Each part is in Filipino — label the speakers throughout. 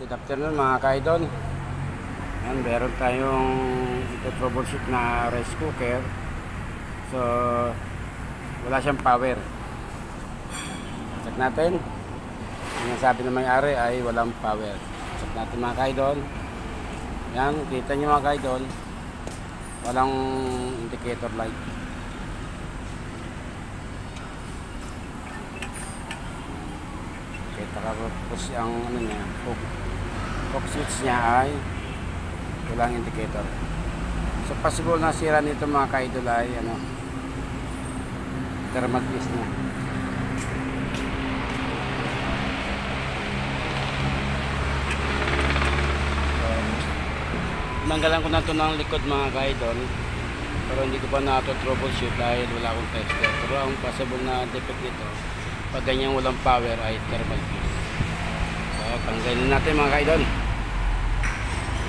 Speaker 1: Good afternoon mga ka-idol. Ayan, meron tayong ito-troubleshoot na rice cooker. So, wala siyang power. Check natin. Ang sabi ng may-ari ay walang power. Check natin mga ka-idol. Ayan, kita nyo mga ka-idol. Walang indicator light. Kita ka po ang ano niya, hook switch niya ay walang indicator. So possible na sira nito mga ka-idol ay ano, thermal fuse niya. So, manggalan ko na ito ng likod mga ka-idol, pero hindi ko pa na-troubleshoot dahil wala akong tester. Pero ang possible na defect nito, pag ganyan walang power ay thermal fuse. So tanggalin natin mga ka-idol.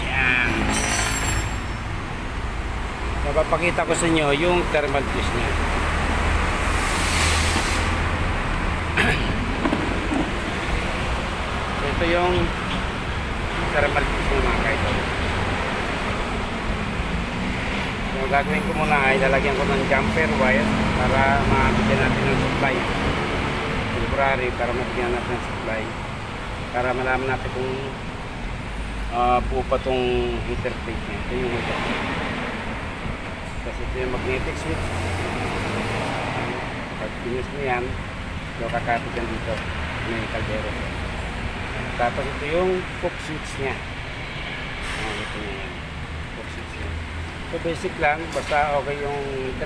Speaker 1: Yan. So papakita ko sa inyo yung thermal fuse niya. So ito yung thermal fuse ng mga ka-idol. So gagawin ko muna ay lalagyan ko ng jumper wire para mabigyan natin ng supply temporary, para mabigyan natin ng supply, para malaman natin kung buo pa itong heater plate niya. Ito yung heater plate. Tapos ito yung magnetic switch. Pag pinis mo yan, ito kakapit yan dito. May kaldero. Tapos ito yung hook switch niya. Ito niya yan. Hook switch niya. So basic lang, basta okay yung